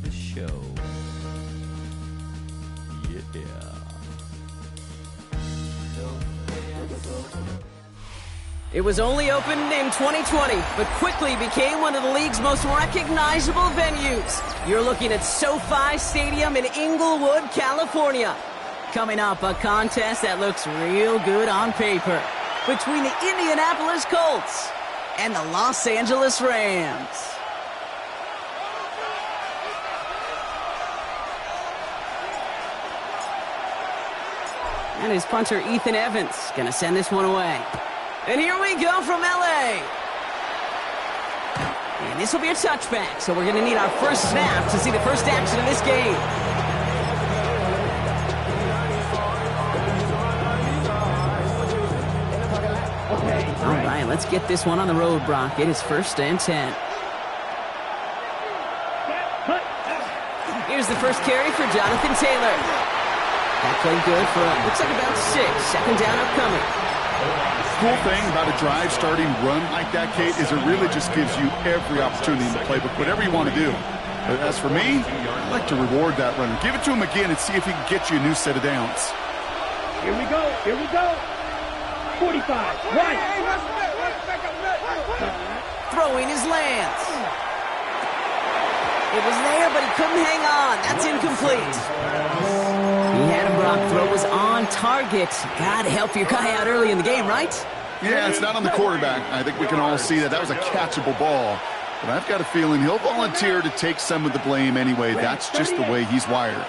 the show. Yeah. It was only opened in 2020, but quickly became one of the league's most recognizable venues. You're looking at SoFi Stadium in Inglewood, California. Coming up, a contest that looks real good on paper between the Indianapolis Colts and the Los Angeles Rams. And his punter, Ethan Evans, going to send this one away. And here we go from L.A. And this will be a touchback, so we're going to need our first snap to see the first action of this game. All right, let's get this one on the road, Brock. It is 1st and 10. Here's the first carry for Jonathan Taylor. That played good for, looks like about 6. Second down upcoming. Cool thing about a drive starting run like that, Kate, is it really just gives you every opportunity in the playbook, whatever you want to do. As for me, I'd like to reward that runner. Give it to him again and see if he can get you a new set of downs. Here we go. Here we go. 45. Right. Throwing his Lance. It was there, but he couldn't hang on. That's incomplete. He had him, Brock. Throw was on target. Got to help your guy out early in the game, right? Yeah, it's not on the quarterback. I think we can all see that. That was a catchable ball. But I've got a feeling he'll volunteer to take some of the blame anyway. That's just the way he's wired.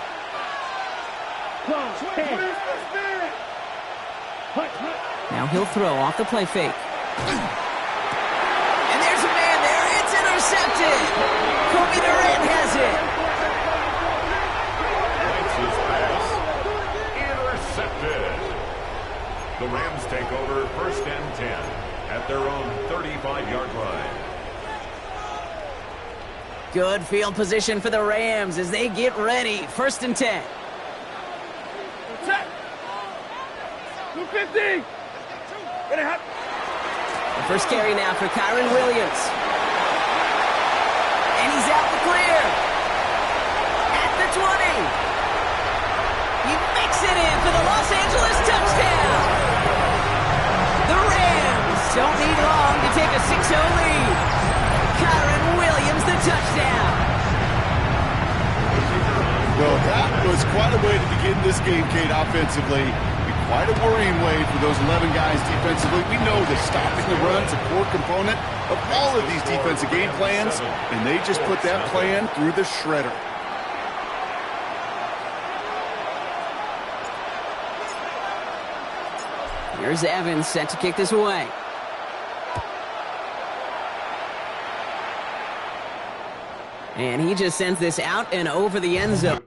Now he'll throw off the play fake. And there's a man there. It's intercepted. Kobe Durant has it. Intercepted. The Rams take over 1st and 10 at their own 35-yard line. Good field position for the Rams as they get ready. 1st and 10. Check. 250. The first carry now for Kyren Williams. And he's out the clear. At the 20. He makes it in for the Los Angeles touchdown. The Rams don't need long to take a 6-0 lead. Kyren Williams, the touchdown. Well, that was quite a way to begin this game, Kate, offensively. Quite a worrying way for those 11 guys defensively. We know that stopping the run is a core component of all of these defensive game plans, and they just put that plan through the shredder. Here's Evans set to kick this away. And he just sends this out and over the end zone.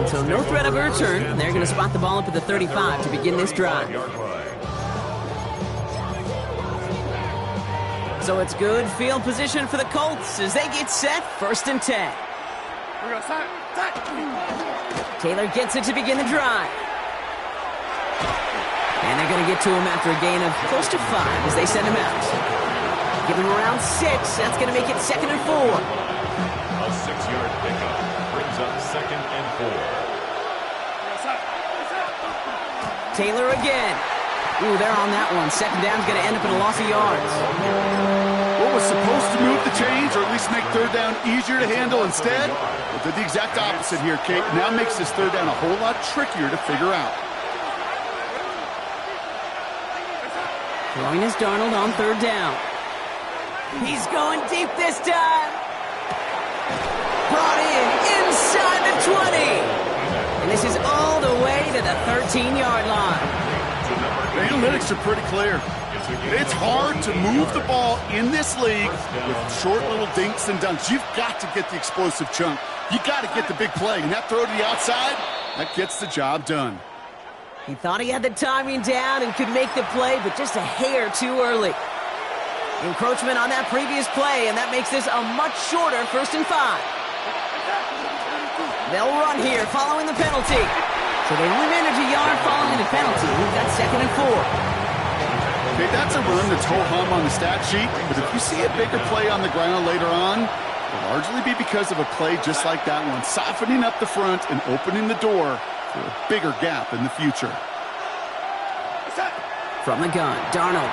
So no threat of a return. They're going to spot the ball up at the 35 to begin this drive. So it's good field position for the Colts as they get set. 1st and 10. Taylor gets it to begin the drive. And they're going to get to him after a gain of close to 5 as they send him out. Give him around 6. That's going to make it 2nd and 4. A 6-yard pickup brings up 2nd and 4. Taylor again. Ooh, they're on that one. 2nd down's going to end up in a loss of yards. What was supposed to move the chains, or at least make 3rd down easier to handle instead? Well, did the exact opposite here, Kate. Now makes this 3rd down a whole lot trickier to figure out. Throwing is Darnold on third down. He's going deep this time. Brought in inside the 20. And this is all the way to the 13-yard line. The analytics are pretty clear. It's hard to move the ball in this league with short little dinks and dunks. You've got to get the explosive chunk. You got to get the big play. And that throw to the outside, that gets the job done. He thought he had the timing down and could make the play, but just a hair too early. Encroachment on that previous play, and that makes this a much shorter 1st and 5. They'll run here following the penalty. So they only manage a yard following the penalty. We've got 2nd and 4. Okay, that's a run that's ho-hum on the stat sheet, but if you see a bigger play on the ground later on, it'll largely be because of a play just like that one, softening up the front and opening the door for a bigger gap in the future. From the gun, Darnold.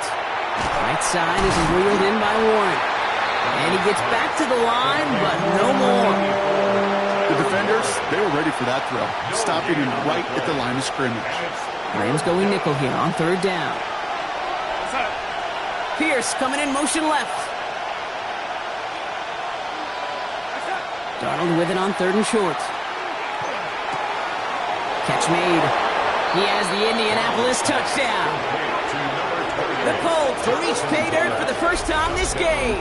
Right side is wheeled in by Warren. And he gets back to the line, but no more. The defenders, they were ready for that throw, stopping him right at the line of scrimmage. Rams going nickel here on third down. Pierce coming in motion left. Darnold with it on 3rd and short. Catch made. He has the Indianapolis touchdown. The Colts will reach pay dirt for the first time this game.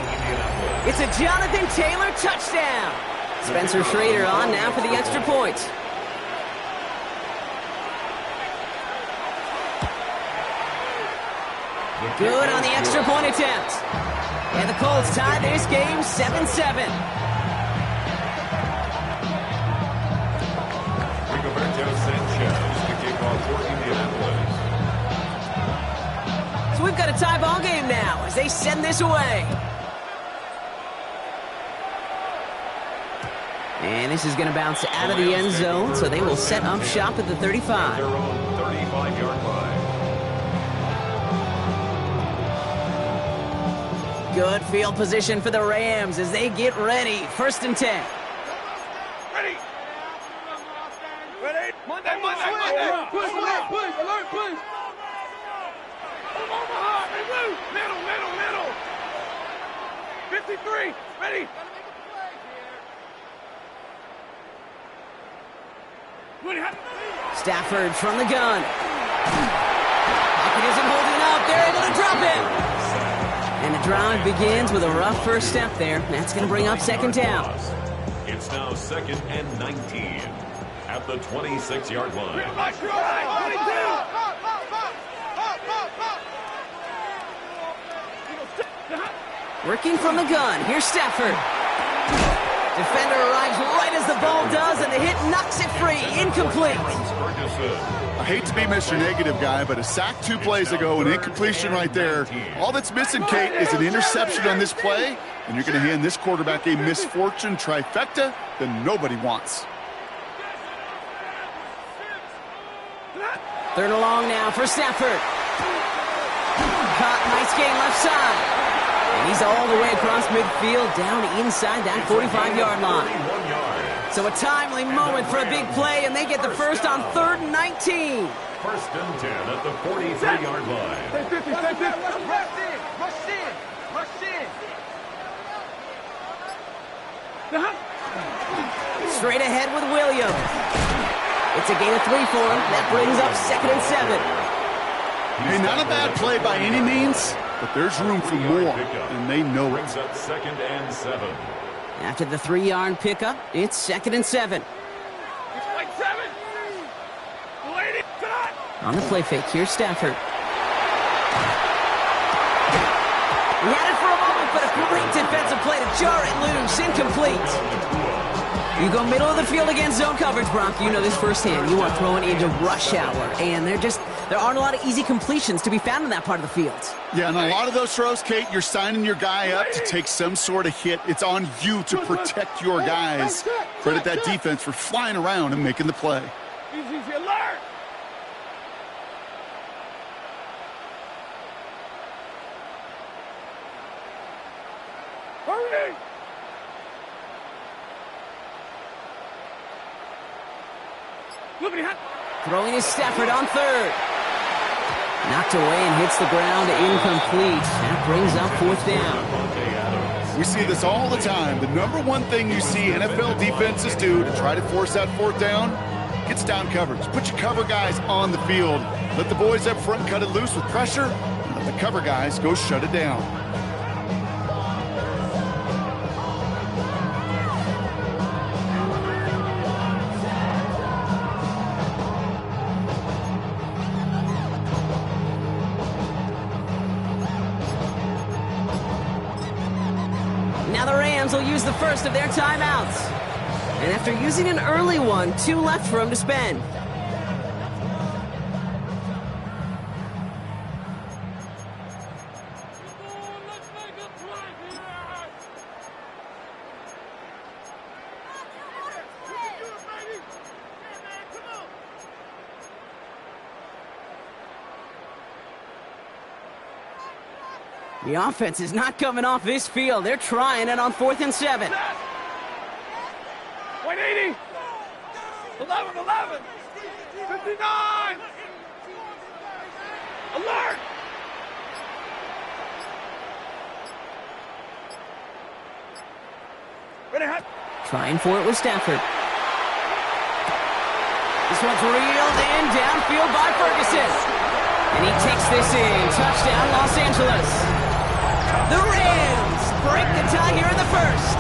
It's a Jonathan Taylor touchdown. Spencer Schrader on now for the extra point. Good on the extra point attempt. And the Colts tie this game 7-7. Rigoberto Sanchez to kick off for Indianapolis. So we've got a tie ball game now as they send this away. And this is going to bounce out of the end zone, so they will set up shop at the 35. Their own 35-yard line. Good field position for the Rams as they get ready. 1st and 10. Ready. Ready. Monday. Push, alert, push. Middle. 53, ready. Stafford from the gun. Pocket isn't holding up. They're able to drop it. And the drive begins with a rough first step there. That's going to bring up 2nd down. It's now 2nd and 19 at the 26-yard line. Working from the gun. Here's Stafford. Defender arrives right as the ball does, and the hit knocks it free. Incomplete. I hate to be Mr. Negative guy, but a sack 2 plays ago, an incompletion right there. All that's missing, Kate, is an interception on this play, and you're going to hand this quarterback a misfortune trifecta that nobody wants. 3rd and long now for Stafford. Caught, nice gain left side. And he's all the way across midfield, down inside that 45-yard line. So a timely moment for a big play, and they get the first on 3rd and 19. 1st and 10 at the 43-yard line. Rush in. Straight ahead with Williams. It's a gain of 3 for him. That brings up 2nd and 7. Hey, not a bad play by any means, but there's room for more, and they know it. Brings up 2nd and 7. After the 3-yard pickup, it's 2nd and 7. On the play fake, here's Stafford. He had it for a moment, but a great defensive play to jar it loose. Incomplete. You go middle of the field against zone coverage, Brock. You know this firsthand. You are throwing into rush hour, and there aren't a lot of easy completions to be found in that part of the field. Yeah, and a lot of those throws, Kate, you're signing your guy up to take some sort of hit. It's on you to protect your guys. Credit that defense for flying around and making the play. Easy, alert! Hurry! Throwing is Stafford on 3rd. Knocked away and hits the ground, incomplete. That brings up 4th down. We see this all the time. The number one thing you see NFL defenses do to try to force that 4th down, gets down coverage. Put your cover guys on the field. Let the boys up front cut it loose with pressure, and let the cover guys go shut it down. Now the Rams will use the first of their timeouts. And after using an early one, 2 left for him to spend. The offense is not coming off this field. They're trying it on 4th and 7. 180. 11. 59. Alert. Trying for it with Stafford. This one's reeled in downfield by Ferguson. And he takes this in. Touchdown, Los Angeles. The Rams break the tie here in the first.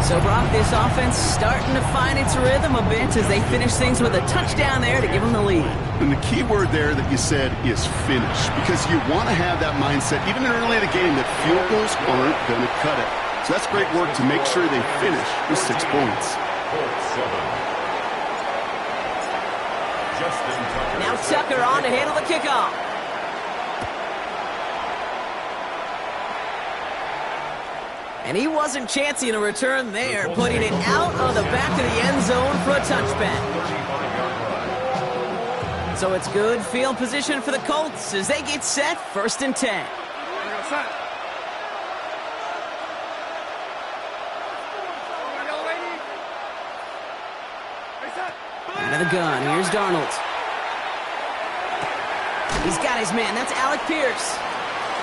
So, Brock, this offense starting to find its rhythm a bit as they finish things with a touchdown there to give them the lead. And the key word there that you said is finish, because you want to have that mindset, even early in the game, that field goals aren't going to cut it. So that's great work to make sure they finish with 6 points. Now Tucker on to handle the kickoff. And he wasn't chancing a return there, putting it out on the back of the end zone for a touchback. So it's good field position for the Colts as they get set 1st and 10. Out of the gun, here's Darnold. He's got his man, that's Alec Pierce.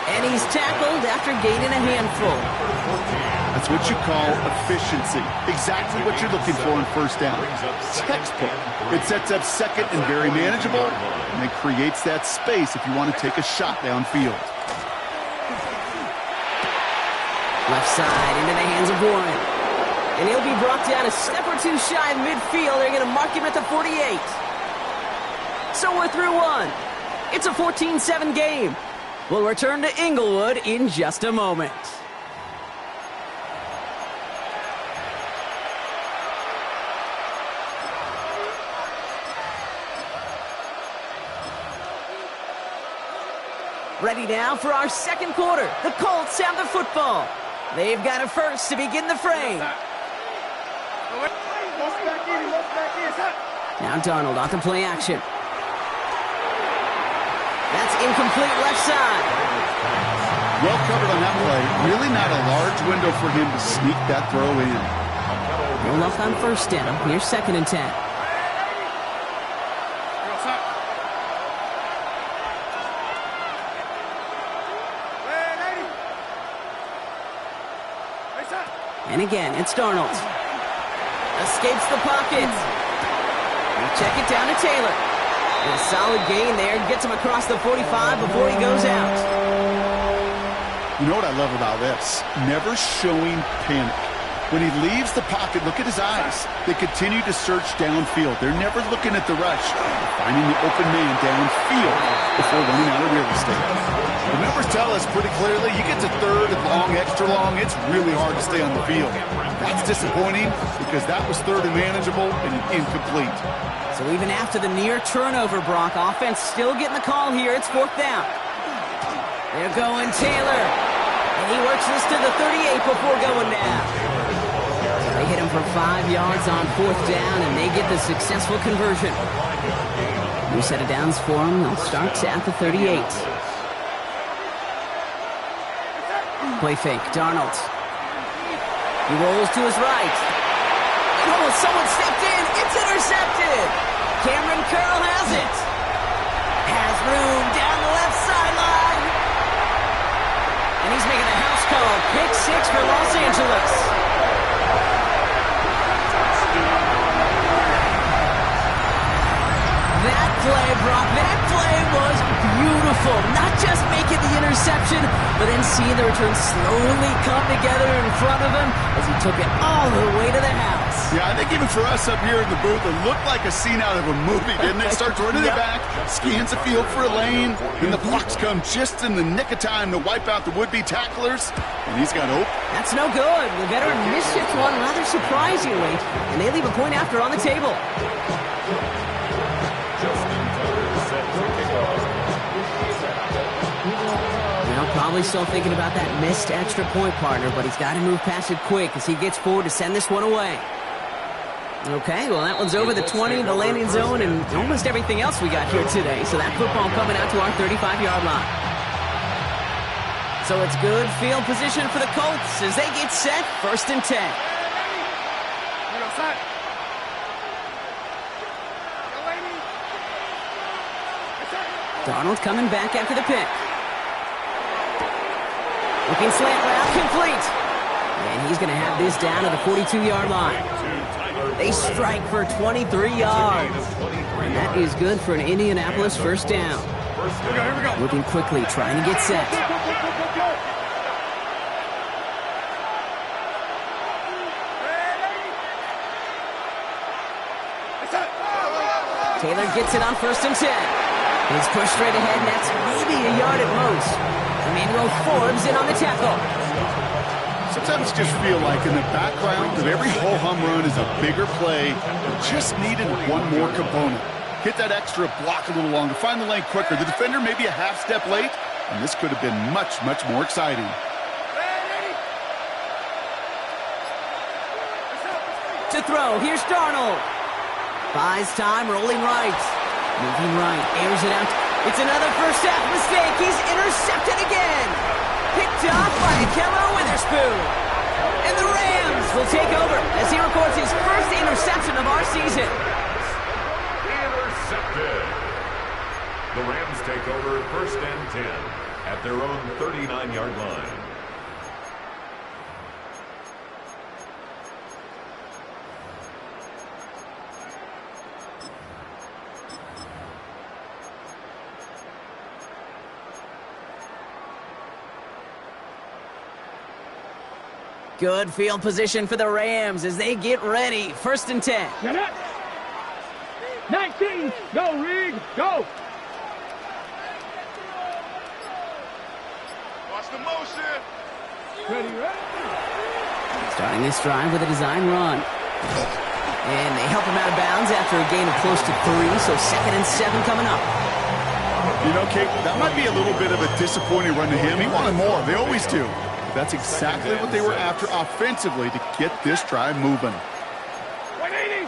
And he's tackled after gaining a handful. That's what you call efficiency. Exactly what you're looking for in 1st down. Textbook. It sets up 2nd and very manageable, and it creates that space if you want to take a shot downfield. Left side into the hands of Warren. And he'll be brought down a step or 2 shy of midfield. They're going to mark him at the 48. So we're through 1. It's a 14-7 game. We'll return to Inglewood in just a moment. Ready now for our 2nd quarter. The Colts have the football. They've got it first to begin the frame. Now Darnold off the play action. That's incomplete left side. Well covered on that play. Really not a large window for him to sneak that throw in. Roll off on 1st down. Here's 2nd and 10. And again, it's Darnold. Escapes the pocket. We'll check it down to Taylor. And a solid gain there. Gets him across the 45 before he goes out. You know what I love about this? Never showing panic. When he leaves the pocket, look at his eyes. They continue to search downfield. They're never looking at the rush. They're finding the open man downfield before running out of real estate. The numbers tell us pretty clearly, you get to 3rd and long, extra long, it's really hard to stay on the field. That's disappointing because that was 3rd and manageable and incomplete. So even after the near turnover, Brock, offense still getting the call here. It's 4th down. They're going Taylor. And he works this to the 38 before going down. So they hit him for 5 yards on 4th down, and they get the successful conversion. New set of downs for them. They'll start at the 38. Play fake, Darnold. He rolls to his right. Oh, someone stepped in. It's intercepted. Cameron Curl has it. 6 for Los Angeles. That play, Brock, that play was beautiful. Not just making the interception, but then seeing the return slowly come together in front of him as he took it all the way to the house. Yeah, I think even for us up here in the booth, it looked like a scene out of a movie, didn't it? Starts running it back, scans the field for a lane, and the blocks come just in the nick of time to wipe out the would-be tacklers, and he's got hope. That's no good. The veteran misships one rather surprisingly, and they leave a point after on the table. Probably still thinking about that missed extra point, partner, but he's got to move past it quick as he gets forward to send this one away. Okay, well, that one's over the 20, the landing zone, and almost everything else we got here today. So that football coming out to our 35-yard line. So it's good field position for the Colts as they get set, 1st and 10. Darnold coming back after the pick. Looking slant route, complete. And he's going to have this down to the 42-yard line. They strike for 23 yards. And that is good for an Indianapolis first down. Here we go. Moving quickly, trying to get set. Taylor gets it on 1st and 10. He's pushed straight ahead, and that's maybe a yard at most. Emmanuel Forbes in on the tackle. Sometimes you just feel like in the background of every ho-hum run is a bigger play. Just needed one more component. Hit that extra block a little longer, find the lane quicker. The defender maybe a half step late, and this could have been much, much more exciting. To throw, here's Darnold. Buys time, rolling right. Moving right, airs it out. It's another first half mistake. He's intercepted again. Picked off by Akello Witherspoon. And the Rams will take over as he records his first interception of our season. Intercepted. The Rams take over 1st and 10 at their own 39-yard line. Good field position for the Rams as they get ready. 1st and 10. 19. Go, Reed. Go. Watch the motion. Ready. Starting this drive with a design run. And they help him out of bounds after a gain of close to 3, so 2nd and 7 coming up. You know, Kate, that might be a little bit of a disappointing run to him. He wanted more. They always do. That's exactly what they were after offensively to get this drive moving. 180.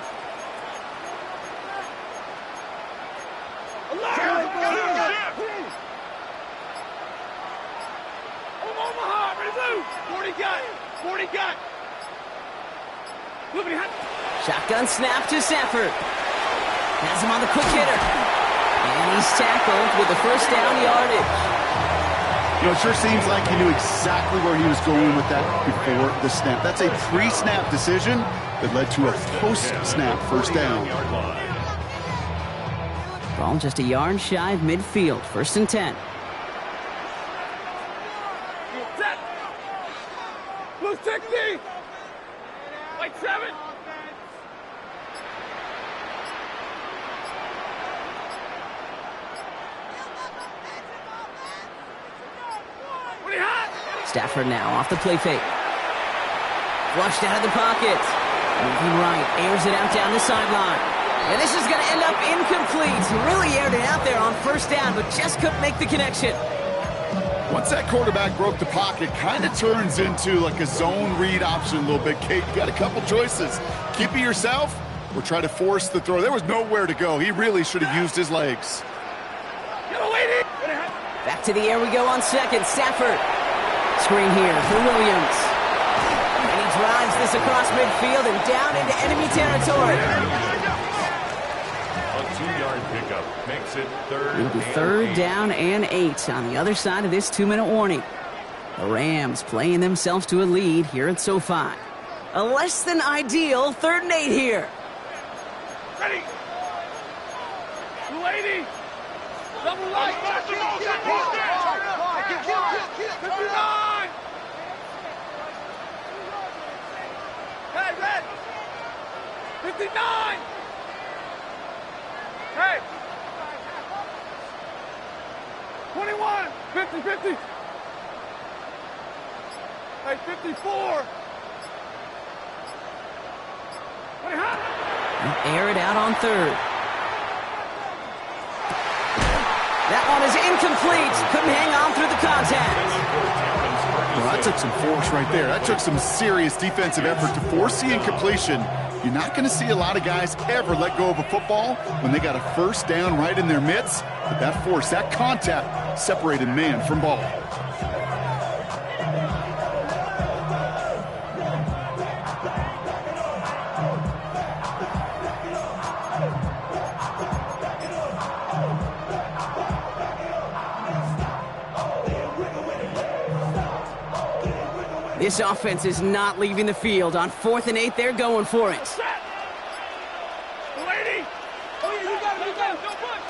Omaha, ready blue. 40 got. 40 got. Moving hot. Shotgun snap to Stafford. Has him on the quick hitter. And he's tackled with the first down yardage. You know, it sure seems like he knew exactly where he was going with that before the snap. That's a pre-snap decision that led to a post-snap first down. Ball just a yard shy of midfield. 1st and 10. Set. Blue 60. White 7. Stafford now off the play fake. Flushed out of the pocket. Moving right, airs it out down the sideline. And this is going to end up incomplete. He really aired it out there on 1st down, but just couldn't make the connection. Once that quarterback broke the pocket, kind of turns into like a zone read option a little bit. Kate, you got a couple choices. Keep it yourself or try to force the throw. There was nowhere to go. He really should have used his legs. Back to the air we go on 2nd. Stafford. Screen here for Williams. And he drives this across midfield and down into enemy territory. A 2-yard pickup makes it 3rd. It'll be 3rd down and 8 on the other side of this 2-minute warning. The Rams playing themselves to a lead here at SoFi. A less than ideal 3rd and 8 here. Ready. 280. Double light. 59. Hey, red. 59. Hey. 21. 50. Hey, 54. Air it out on 3rd. That one is incomplete. Couldn't hang on through the contact. Well, that took some force right there. That took some serious defensive effort to force the incompletion. You're not going to see a lot of guys ever let go of a football when they got a 1st down right in their midst. But that force, that contact, separated man from ball. This offense is not leaving the field. On 4th and 8, they're going for it. Set. 280. Oh, yeah, you got it. Don't push.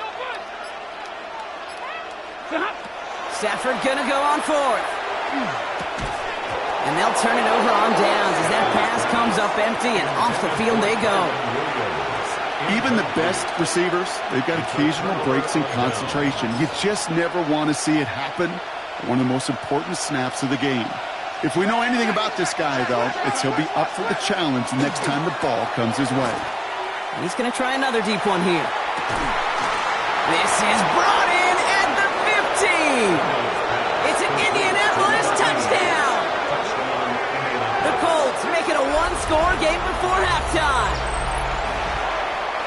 Stafford gonna go on 4th. And they'll turn it over on downs as that pass comes up empty and off the field they go. Even the best receivers, they've got occasional breaks in concentration. You just never want to see it happen. One of the most important snaps of the game. If we know anything about this guy, though, it's he'll be up for the challenge next time the ball comes his way. He's going to try another deep one here. This is brought in at the 15. It's an Indianapolis touchdown. The Colts make it a 1-score game before halftime.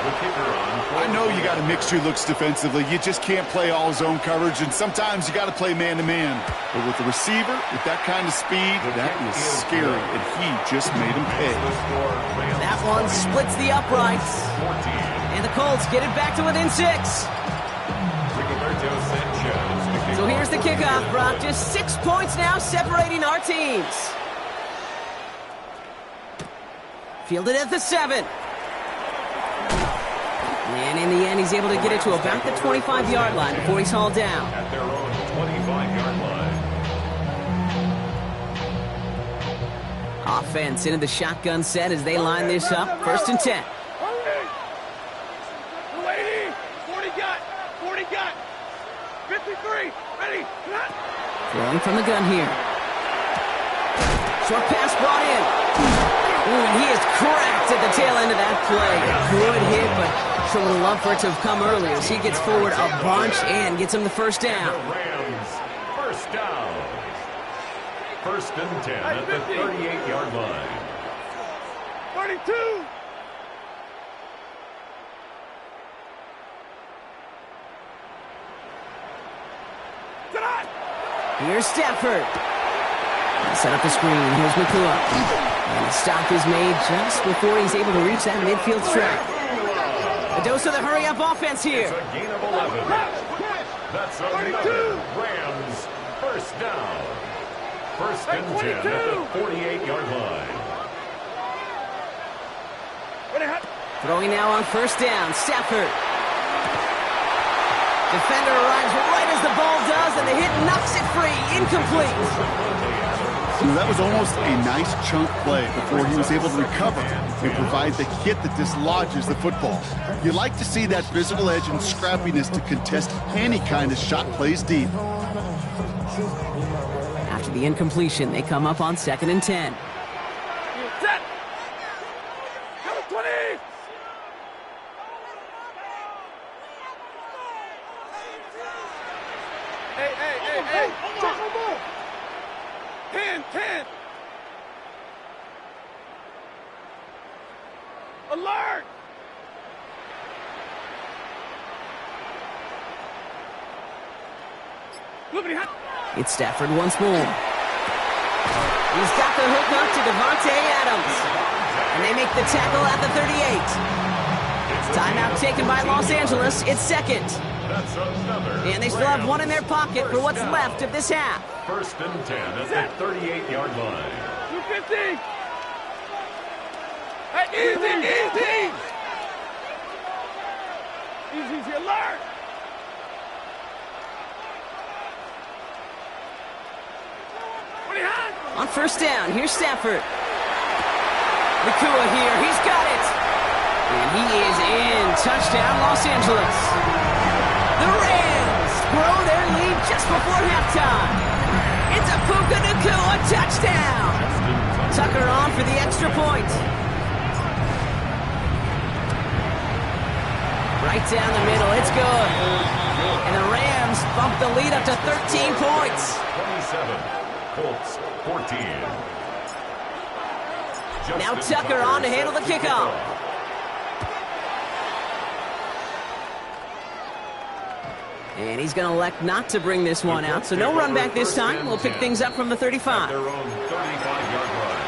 I know you got to mix your looks defensively. You just can't play all zone coverage, and sometimes you got to play man-to-man. But with the receiver, with that kind of speed, that is scary, and he just made him pay. That one splits the uprights. And the Colts get it back to within 6. So here's the kickoff, Brock. Just 6 points now separating our teams. Fielded at the 7. And in the end, he's able to get it to about the 25-yard line before he's hauled down. At their own 25-yard line. Offense into the shotgun set as they line this up. 1st and 10. 280. 40 got. 53. Ready. Throwing from the gun here. Short pass brought in. Ooh, and he is cracked at the tail end of that play. A good hit, but sure would have loved for it to have come earlier as he gets forward a bunch and gets him the 1st down. The Rams, 1st down. 1st and 10 at the 38-yard line. 32. Here's Stafford. Set up the screen. Here's McCullough. And the stop is made just before he's able to reach that midfield strike. A dose of the hurry-up offense here. It's a gain of 11. That's another Rams 1st down. 1st and 10 at the 48-yard line. Throwing now on 1st down. Stafford. Defender arrives right as the ball does, and the hit knocks it free. Incomplete. That was almost a nice chunk play before he was able to recover and provide the hit that dislodges the football. You like to see that physical edge and scrappiness to contest any kind of shot plays deep. After the incompletion, they come up on 2nd and 10. Set. 20. Hey. 10. Alert! It's Stafford once more. He's got the hook up to Devontae Adams. And they make the tackle at the 38. Timeout taken by Los Angeles. It's 2nd. That's another. And they still have one in their pocket for what's left of this half. First and 10 at the 38-yard line. 250. Hey, easy. Easy, alert. On first down, here's Stafford. Nakua here, he's got it. And he is in. Touchdown, Los Angeles. The Rams grow their lead just before halftime. It's a Puka Nakua touchdown. Tucker on for the extra point. Right down the middle, it's good. And the Rams bump the lead up to 13 points. 27, Colts 14. Now Tucker on to handle the kickoff. And he's going to elect not to bring this one out, so no run back this time. We'll pick things up from the 35. Their own 35-yard line.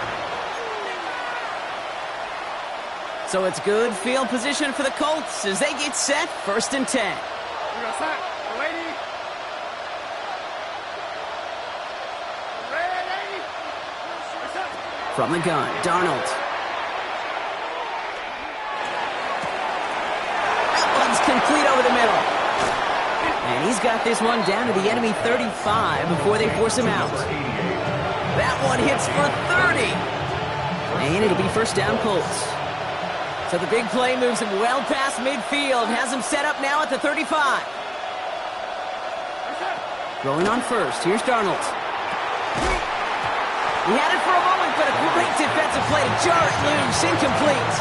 So it's good field position for the Colts as they get set, first and 10. From the gun, Darnold. That one's complete over the middle. And he's got this one down to the enemy 35 before they force him out. That one hits for 30. And it'll be first down Colts. So the big play moves him well past midfield. Has him set up now at the 35. Rolling on first. Here's Darnold. He had it for a moment, but a great defensive play to jar it loose. Incomplete.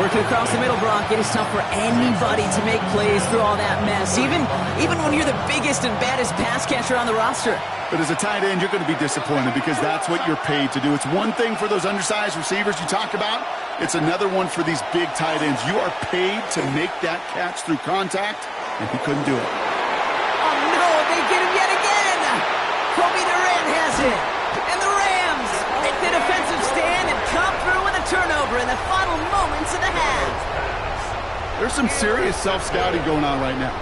Working across the middle, Brock. It is tough for anybody to make plays through all that mess, even when you're the biggest and baddest pass catcher on the roster. But as a tight end, you're going to be disappointed because that's what you're paid to do. It's one thing for those undersized receivers you talk about. It's another one for these big tight ends. You are paid to make that catch through contact, and he couldn't do it. Oh, no, they get him yet again. Kobe Durant has it. And the Rams make the defensive stand and come through with a turnover in the final moments of the half. There's some serious self-scouting going on right now.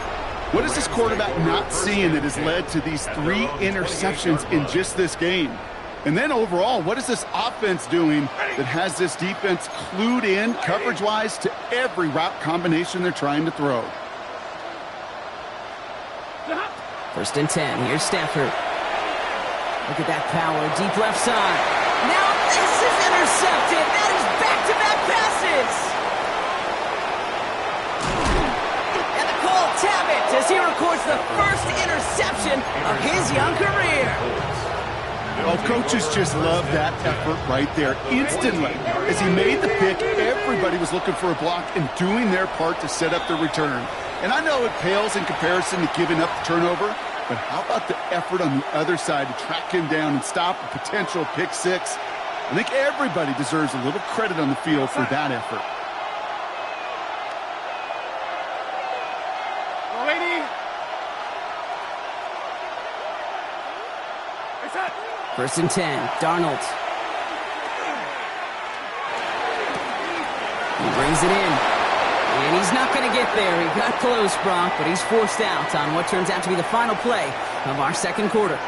What is this quarterback not seeing that has led to these 3 interceptions in just this game? And then overall, what is this offense doing that has this defense clued in coverage-wise to every route combination they're trying to throw? First and 10. Here's Stafford. Look at that power. Deep left side. Now this is intercepted. That is back-to-back passes. And the Colts have it as he records the first interception of his young career. Oh, coaches just love that effort right there. Instantly, as he made the pick, everybody was looking for a block and doing their part to set up the return. And I know it pales in comparison to giving up the turnover, but how about the effort on the other side to track him down and stop a potential pick six? I think everybody deserves a little credit on the field for that effort. First and 10, Darnold. He brings it in. And he's not going to get there. He got close, Brock, but he's forced out on what turns out to be the final play of our second quarter.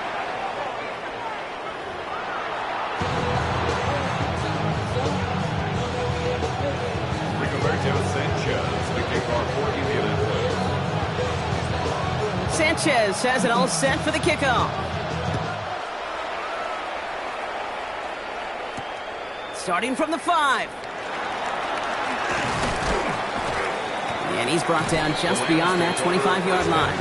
Sanchez has it all set for the kickoff. Starting from the 5. And he's brought down just beyond that 25-yard line.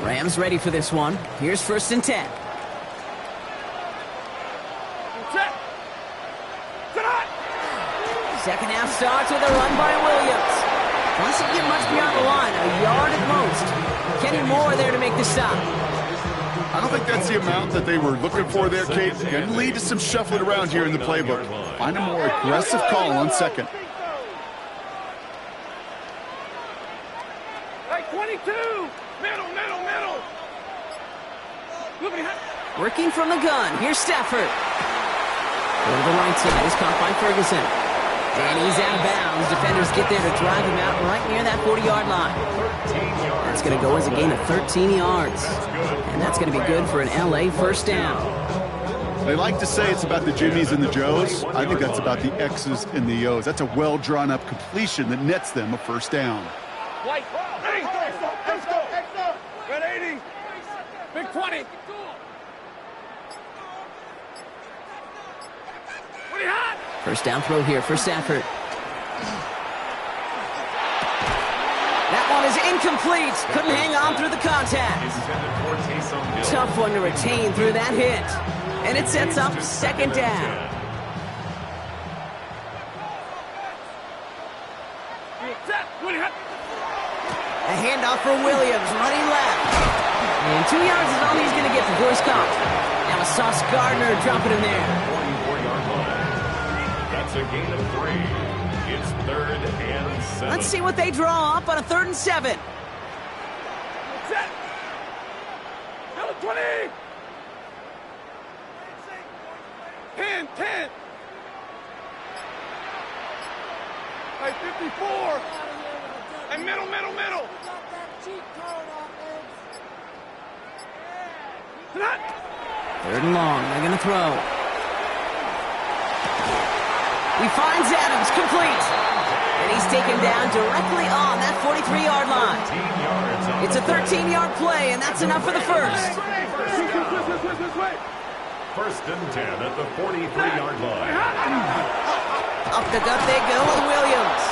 Rams ready for this one. Here's first and 10. Second half starts with a run by Williams. Doesn't get much beyond the line, a yard at most. Kenny Moore there to make the stop. I don't think that's the amount that they were looking for there, Kate. Going to lead to some shuffling around here in the playbook. Find a more aggressive call on second. Right, 22. Middle. Working from the gun. Here's Stafford. Go to the right side. He's caught by Ferguson. And he's out of bounds. Defenders get there to drive him out right near that 40-yard line. That's going to go as a gain of 13 yards. And that's going to be good for an LA first down. They like to say it's about the Jimmies and the Joes. I think that's about the X's and the O's. That's a well-drawn-up completion that nets them a first down. White. Let's go. Red 80. Big 20. First down throw here for Stafford. That one is incomplete. Couldn't hang on through the contact. Tough one to retain through that hit. And it sets up second down. A handoff for Williams, running left. And 2 yards is all he's going to get before he's caught. Now a Sauce Gardner dropping him there. 44-yard line. That's a gain of 3. It's 3rd and 7. Let's see what they draw up on a 3rd and 7. Set. 20. 10. Hey, 54. Hey, middle. Third and long. They're going to throw. He finds Adams, complete. And he's taken down directly on that 43-yard line. It's a 13-yard play, and that's enough for the first. First and 10 at the 43-yard line. Up the gut they go with Williams.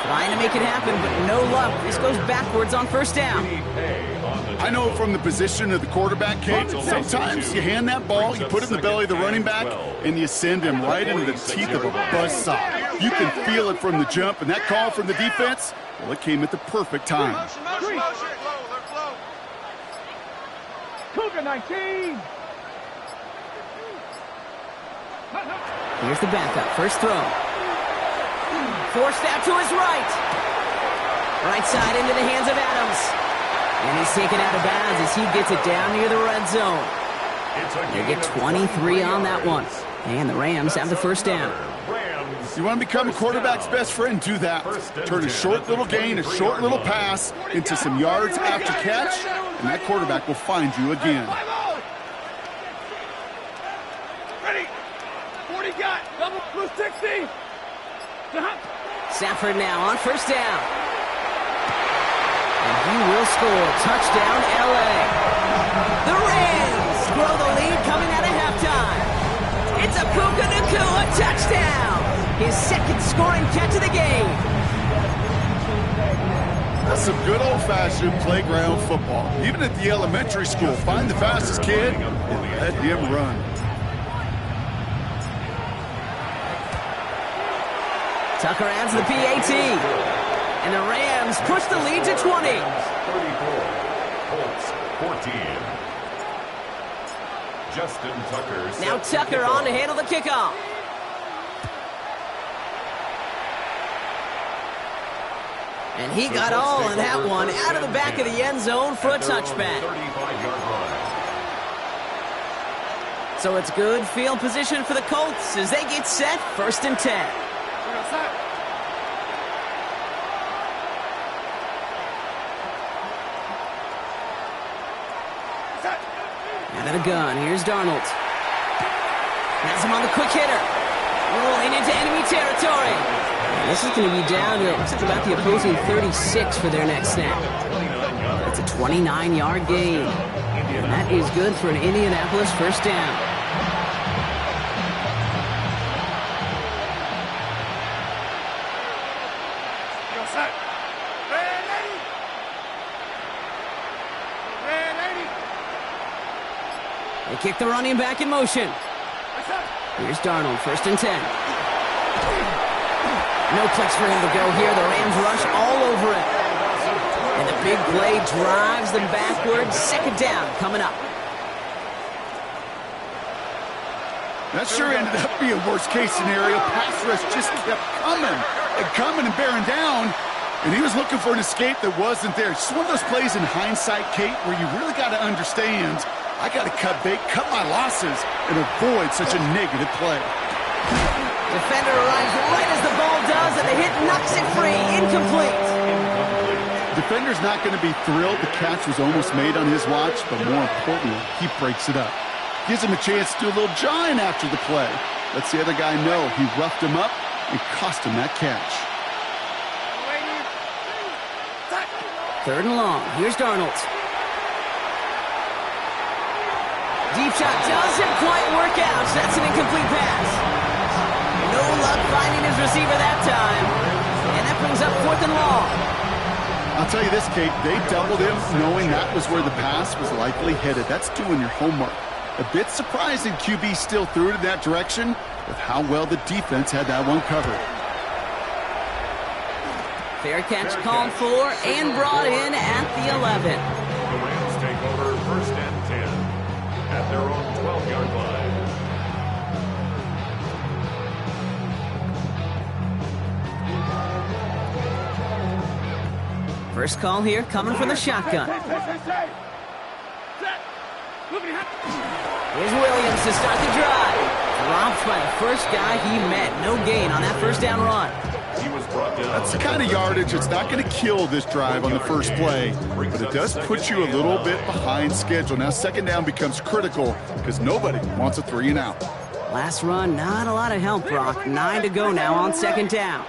Trying to make it happen, but no luck. This goes backwards on first down. I know from the position of the quarterback, Kate, sometimes you hand that ball, you put it in the belly of the running back, and you send him right into the teeth of a buzzsaw. You can feel it from the jump, and that call from the defense, well, it came at the perfect time. Cougar 19. Here's the backup. First throw. Forced out to his right. Right side into the hands of Adams. And he's taken out of bounds as he gets it down near the red zone. They get 23 on that one. And the Rams have the first down. You want to become a quarterback's best friend? Do that. Turn a short little gain, a short little pass into some yards after catch, and that quarterback will find you again. Ready. 40 got. Double plus 60. Stafford now on first down. And he will score. Touchdown, L.A. The Rams grow the lead coming out of halftime. It's a Puka Nacua touchdown. His second scoring catch of the game. That's some good old-fashioned playground football. Even at the elementary school, find the fastest kid and let him run. Tucker adds the PAT. And the Rams push the lead to 20. 34. Colts 14. Justin Tucker. Now Tucker on to handle the kickoff. And he got all in that one out of the back of the end zone for a touchback. So it's good field position for the Colts as they get set. First and 10. Out of the gun, here's Darnold. Has him on the quick hitter. Rolling into enemy territory. And this is going to be down to about the opposing 36 for their next snap. It's a 29-yard gain. And that is good for an Indianapolis first down. They kick the running back in motion. Here's Darnold, first and 10. No place for him to go here. The Rams rush all over it. And the big play drives them backwards. Second down coming up. That sure ended up being worst-case scenario. Pass rush just kept coming and bearing down. And he was looking for an escape that wasn't there. It's just one of those plays in hindsight, Kate, where you really got to understand, I got to cut bait, cut my losses, and avoid such a negative play. Defender arrives right as the ball does, and the hit knocks it free. Incomplete. Defender's not going to be thrilled the catch was almost made on his watch, but more importantly, he breaks it up. Gives him a chance to do a little jawing after the play. Lets the other guy know he roughed him up and cost him that catch. 3rd and long. Here's Darnold. Deep shot doesn't quite work out. That's an incomplete pass. No luck finding his receiver that time. And that brings up 4th and long. I'll tell you this, Kate, they doubled him knowing that was where the pass was likely headed. That's doing your homework. A bit surprising QB still threw it in that direction with how well the defense had that one covered. Fair catch called for and brought in at the 11. The Rams take over 1st and 10 at their own 12-yard line. First call here coming from the shotgun. Here's Williams to start the drive. Dropped by the first guy he met. No gain on that first down run. He was brought down. That's the kind of yardage that's not going to kill this drive on the first play, but it does put you a little bit behind schedule. Now 2nd down becomes critical because nobody wants a 3 and out. Last run, not a lot of help, Brock. 9 to go now on 2nd down.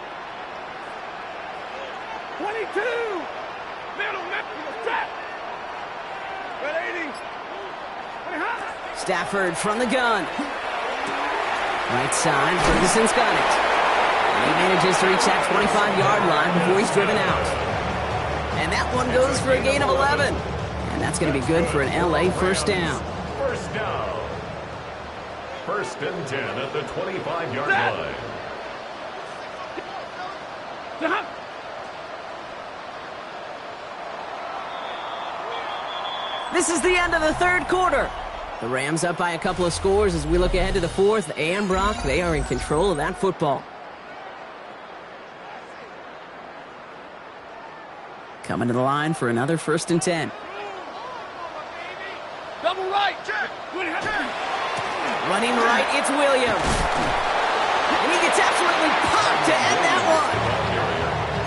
22. Stafford from the gun. Right side, Ferguson's got it. And he manages to reach that 25-yard line before he's driven out. And that one goes for a gain of 11. And that's going to be good for an LA first down. First down. 1st and 10 at the 25-yard line. This is the end of the 3rd quarter. The Rams up by a couple of scores as we look ahead to the 4th. And Brock, they are in control of that football. Coming to the line for another 1st and 10. Double right. Running right, it's Williams. And he gets absolutely popped to end that one.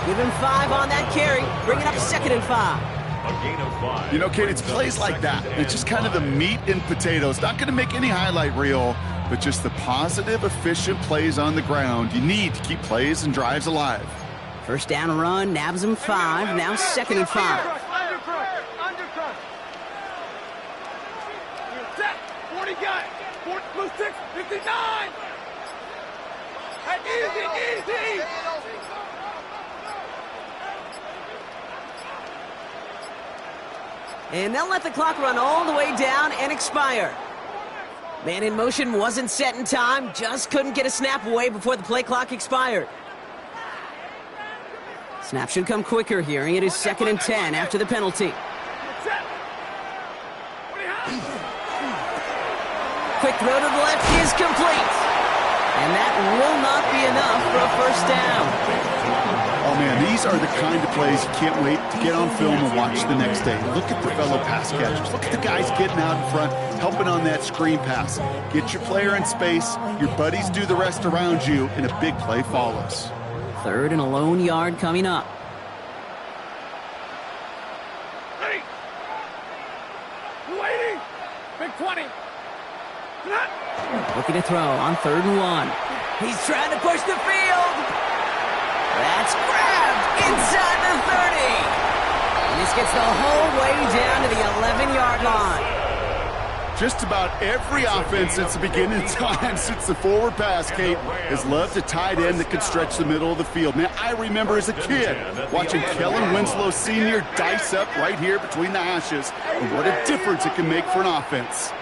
Give him 5 on that carry, bringing up 2nd and 5. A gain of 5. You know, Kate, it's plays like that. It's just kind of the meat and potatoes. Not going to make any highlight reel, but just the positive, efficient plays on the ground. You need to keep plays and drives alive. First down run, nabs him 5, now 2nd and 5. Undercut. 40 got 6, 59. Easy. And they'll let the clock run all the way down and expire. Man in motion wasn't set in time, just couldn't get a snap away before the play clock expired. Snap should come quicker here. It is 2nd and 10 after the penalty. Quick throw to the left is complete. And that will not be enough for a first down. Oh, man, these are the kind of plays you can't wait to get on film and watch the next day. Look at the fellow pass catchers. Look at the guys getting out in front, helping on that screen pass. Get your player in space, your buddies do the rest around you, and a big play follows. 3rd and a lone yard coming up. Waiting. Big 20. Looking to throw on 3rd and 1. He's trying to push the field. That's grabbed inside the 30. And this gets the whole way down to the 11-yard line. Just about every offense since the beginning of time, since the forward pass, Kate, has loved a tight end that could stretch the middle of the field. Man, I remember as a kid watching Kellen Winslow Sr. dice up right here between the hashes, and what a difference it can make for an offense.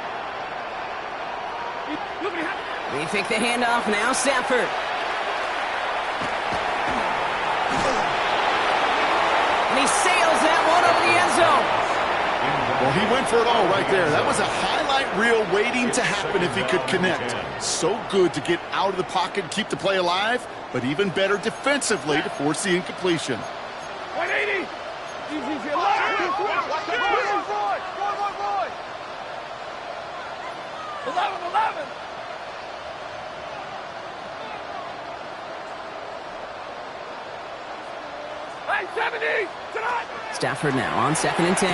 They take the handoff now, Stafford. And he sails that one over the end zone. Well, he went for it all right there. That was a highlight reel waiting to happen if he could connect. So good to get out of the pocket and keep the play alive, but even better defensively to force the incompletion. 180. 11. Stafford now on 2nd and 10.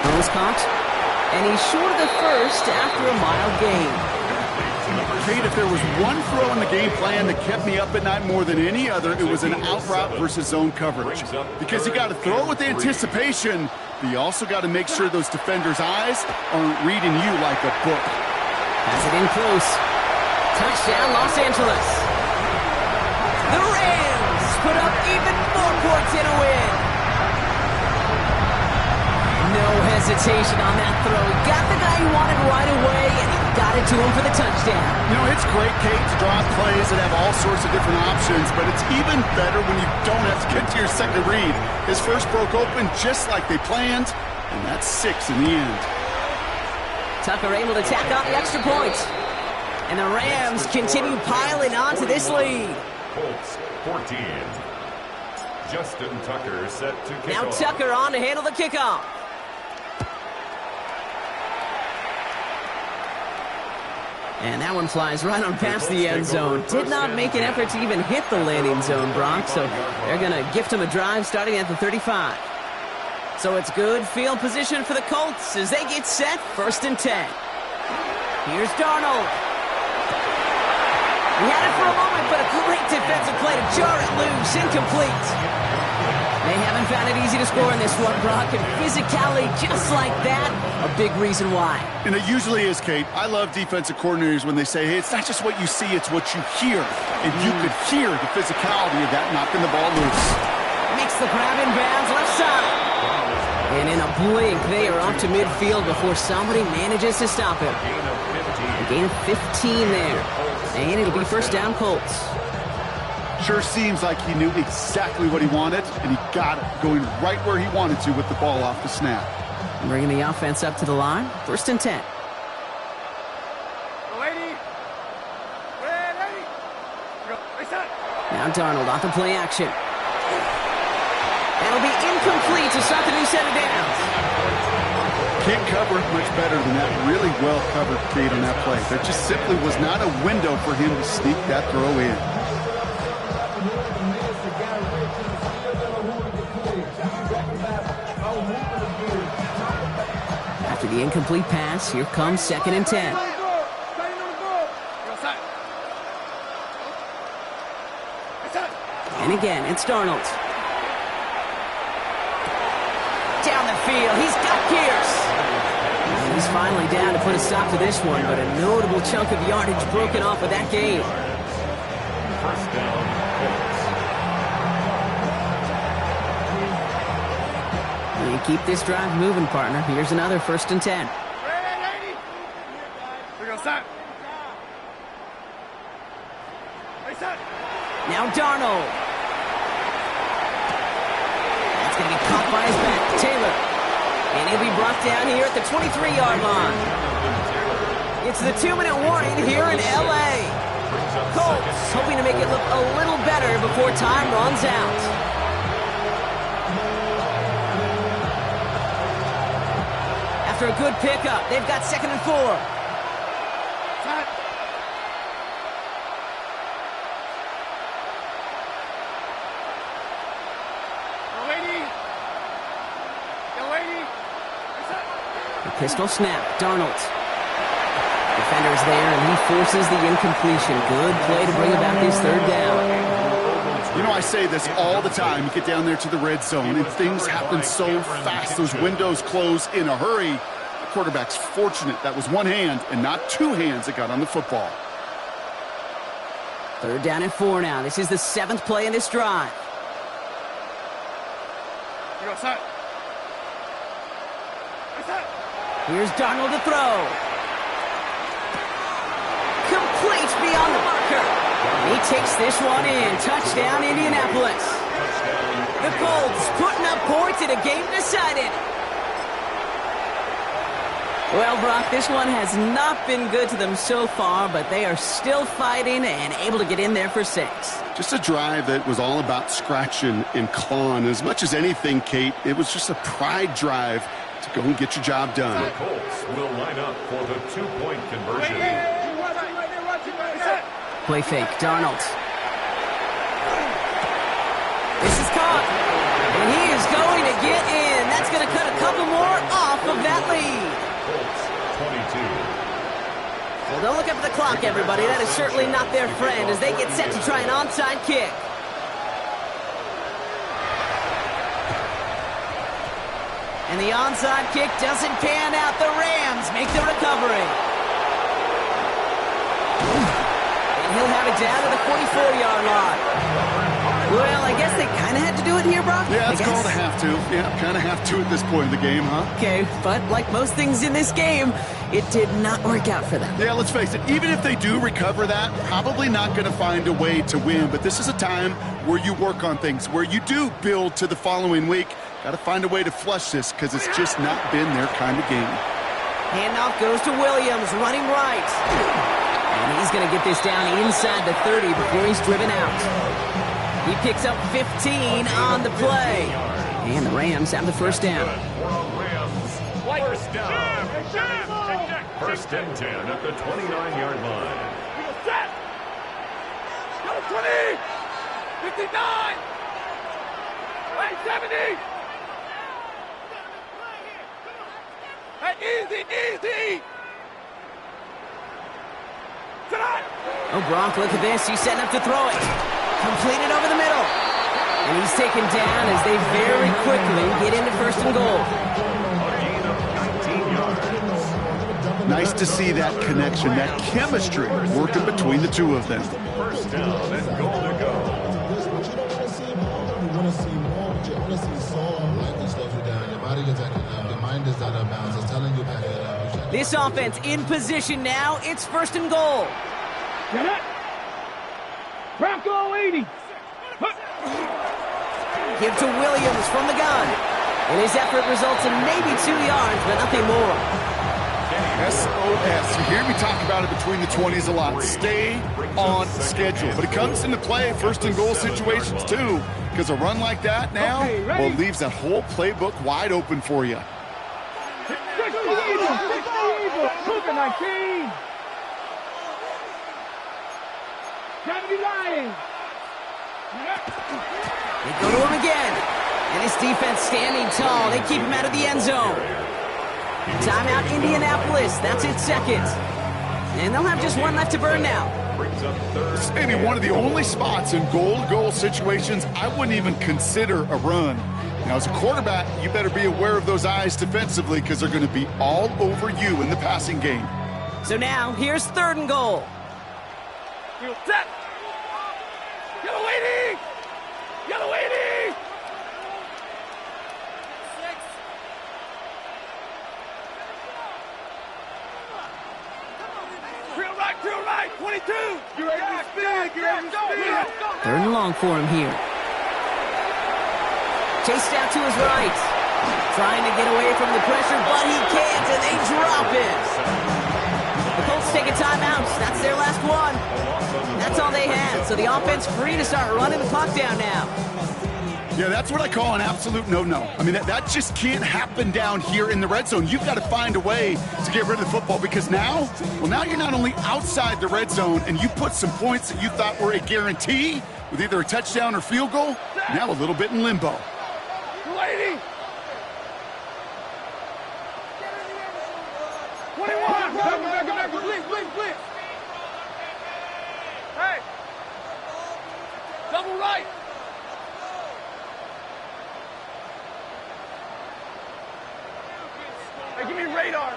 Throws caught, and he's short of the first after a mild gain. Kate, if there was one throw in the game plan that kept me up at night more than any other, it was an out route versus zone coverage. Because you got to throw it with anticipation, but you also got to make sure those defenders' eyes aren't reading you like a book. Has it in close. Touchdown, Los Angeles. The Rams put up even more points in a win. No hesitation on that throw. He got the guy he wanted right away, and he got it to him for the touchdown. You know, it's great, Kate, to draw up plays that have all sorts of different options, but it's even better when you don't have to get to your second read. His first broke open just like they planned, and that's 6 in the end. Tucker able to tack on the extra point. And the Rams continue piling on to this lead. Colts 14. Justin Tucker set to kick Now off. Tucker on to handle the kickoff. And that one flies right on past the end zone. Did not make an effort to even hit the landing zone, Brock, so they're going to gift him a drive starting at the 35. So it's good field position for the Colts as they get set 1st and 10. Here's Darnold. He had it for a moment, but a great defensive play to jar it loose, incomplete. They haven't found it easy to score in this one, Brock, and physicality just like that, a big reason why. And it usually is, Kate. I love defensive coordinators when they say, hey, it's not just what you see, it's what you hear. And you could hear the physicality of that knocking the ball loose. Makes the grab in bounds left side. And in a blink, they are up to midfield before somebody manages to stop him. A gain of 15 there. And it'll be 1st down Colts. Sure seems like he knew exactly what he wanted, and he got it, going right where he wanted to with the ball off the snap. Bringing the offense up to the line, 1st and 10. Now Darnold off the play action. That'll be incomplete to start the new set of downs. Can't cover it much better than that. Really well covered, Kate, on that play. There just simply was not a window for him to sneak that throw in. After the incomplete pass, here comes 2nd and 10. And again, it's Darnold. Down the field, he's got Pierce. And he's finally down to put a stop to this one, but a notable chunk of yardage broken off of that game. 1st down, Colts. You keep this drive moving, partner. Here's another 1st and 10. Now Darnold. That's going to get caught by his back. Taylor. And he'll be brought down here at the 23-yard line. It's the 2-minute warning here in L.A. Colts hoping to make it look a little better before time runs out. After a good pickup, they've got 2nd and 4. The pistol snap, Darnold. Defender's there, and he forces the incompletion. Good play to bring about this 3rd down. You know, I say this all the time. You get down there to the red zone, and things happen so fast. Those windows close in a hurry. The quarterback's fortunate that was one hand and not 2 hands that got on the football. 3rd down and 4 now. This is the 7th play in this drive. Here's Darnold to throw. Complete beyond the marker. He takes this one in. Touchdown, Indianapolis. The Colts putting up points in a game decided. Well, Brock, this one has not been good to them so far, but they are still fighting and able to get in there for 6. Just a drive that was all about scratching and clawing. As much as anything, Kate, it was just a pride drive to go and get your job done. The Colts will line up for the 2-point conversion. Play fake, Darnold. This is caught. couple more off of that lead. Colts 22. Well, don't look up at the clock, everybody. That is certainly not their friend as they get set to try an onside kick. And the onside kick doesn't pan out. The Rams make the recovery. And he'll have it down to the 44-yard line. Well, I guess they kind of had to do it here, Brock. Yeah, it's called a have to. Yeah, kind of have to at this point in the game, huh? Okay, but like most things in this game, it did not work out for them. Yeah, let's face it, even if they do recover that, probably not going to find a way to win. But this is a time where you work on things, where you do build to the following week. Got to find a way to flush this because it's just not been their kind of game. Handoff goes to Williams, running right. And he's going to get this down inside the 30 before he's driven out. He picks up 15 on the play. And the Rams have the first down. First down. First and 10 at the 29-yard line. Set. Go 20. 59. Hey, 70. Hey, easy. Tonight. Oh, Gronk, look at this. He's setting up to throw it. Completed over the middle. And he's taken down as they very quickly get into first and goal. A gain of 19 yards. Nice to see that connection, that chemistry working between the two of them. First down and goal to go. You want to see more, but you only see some. Life just slows you down. Your body gets acting up. Your mind is out of bounds. It's telling you back it up. This offense in position now. It's first and goal. Get it. Bronco 80. Give to Williams from the gun. And his effort results in maybe 2 yards, but nothing more. SOS. You hear me talk about it between the 20s a lot. Stay on schedule. But it comes into play first and goal situations too. Because a run like that now, well, it leaves that whole playbook wide open for you. 60 evil. Cougar 19. 70 Lions. They go to him again. And his defense standing tall. They keep him out of the end zone. Timeout Indianapolis. That's its second. And they'll have just one left to burn now. It's maybe one of the only spots in goal-to-goal situations I wouldn't even consider a run. Now, as a quarterback, you better be aware of those eyes defensively because they're going to be all over you in the passing game. So now, here's third and goal. Set. Yellow 80. Yellow 80. 6. Drill right. 22. You're ready to speed. Third and long for him here. Chased out to his right. Trying to get away from the pressure, but he can't, and they drop it. The Colts take a timeout. That's their last one. That's all they had, so the offense free to start running the clock down now. Yeah, that's what I call an absolute no-no. I mean, that just can't happen down here in the red zone. You've got to find a way to get rid of the football because now you're not only outside the red zone and you put some points that you thought were a guarantee with either a touchdown or field goal, now a little bit in limbo. Lady. 21. Blitz. Hey. Double right. Hey, give me radar.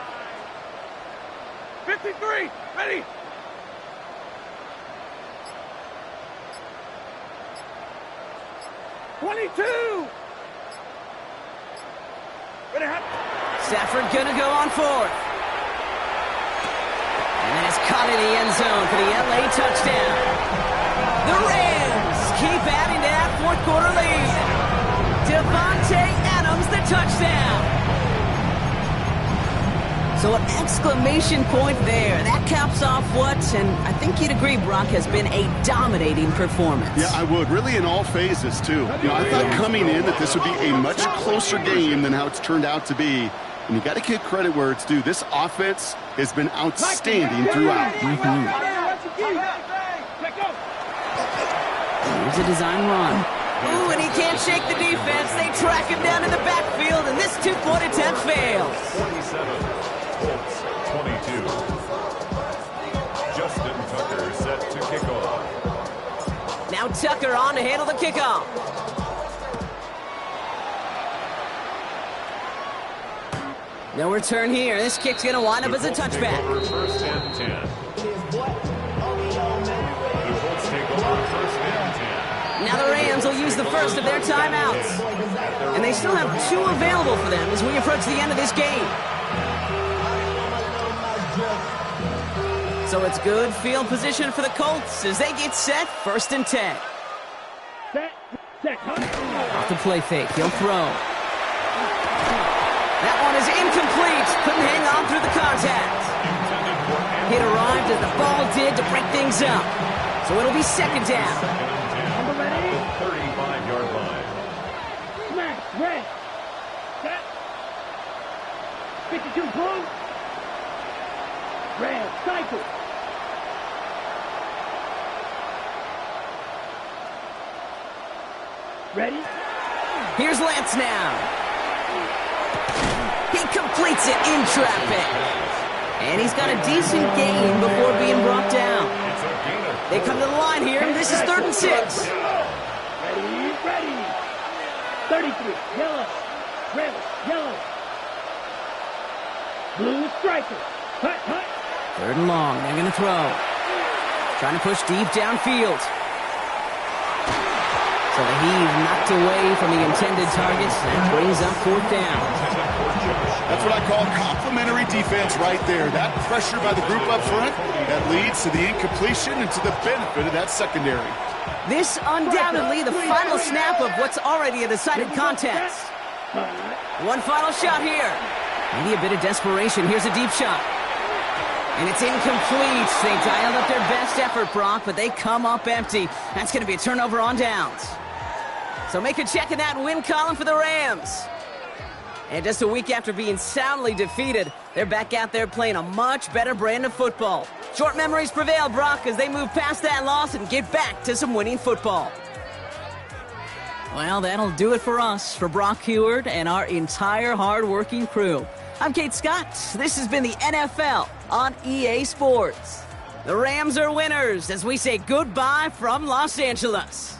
53. Ready. Stafford gonna go on fourth. And then it's caught in the end zone for the LA touchdown. The Rams keep adding to that fourth quarter lead. Devontae Adams, the touchdown. So an exclamation point there. That caps off what, and I think you'd agree, Brock, has been a dominating performance. Yeah, I would. Really in all phases, too. I thought coming in that this would be a much closer game than how it's turned out to be. And you got to give credit where it's due. This offense has been outstanding throughout. Here's a design run. Ooh, and he can't shake the defense. They track him down in the backfield, and this two-point attempt fails. 47, Colts 22. Justin Tucker set to kick off. Now Tucker on to handle the kickoff. No return here. This kick's going to wind up as a touchback. First and 10. The Colts take over first and 10. Now the Rams will use the first of their timeouts. And they still have 2 available for them as we approach the end of this game. So it's good field position for the Colts as they get set, first and 10. Off the play fake, he'll throw. That one is incomplete. Couldn't hang on through the contact. It arrived as the ball did to break things up. So it'll be second down. 35-yard line. Smash, red. Set. 52 blue. Red, cycle. Ready? Here's Lance now. He completes it in traffic. And he's got a decent gain before being brought down. They come to the line here, and this is 3rd and 6. Ready, ready. 33, yellow, red, yellow. Blue striker. Hut, hut. 3rd and long, they're going to throw. Trying to push deep downfield. So the heave knocked away from the intended targets. That brings up 4th down. That's what I call complimentary defense right there. That pressure by the group up front, that leads to the incompletion and to the benefit of that secondary. This undoubtedly the final snap of what's already a decided contest. One final shot here. Maybe a bit of desperation. Here's a deep shot. And it's incomplete. They dialed up their best effort, Brock, but they come up empty. That's going to be a turnover on downs. So make a check in that win column for the Rams. And just a week after being soundly defeated, they're back out there playing a much better brand of football. Short memories prevail, Brock, as they move past that loss and get back to some winning football. Well, that'll do it for us, for Brock Huard and our entire hard-working crew. I'm Kate Scott. This has been the NFL on EA Sports. The Rams are winners as we say goodbye from Los Angeles.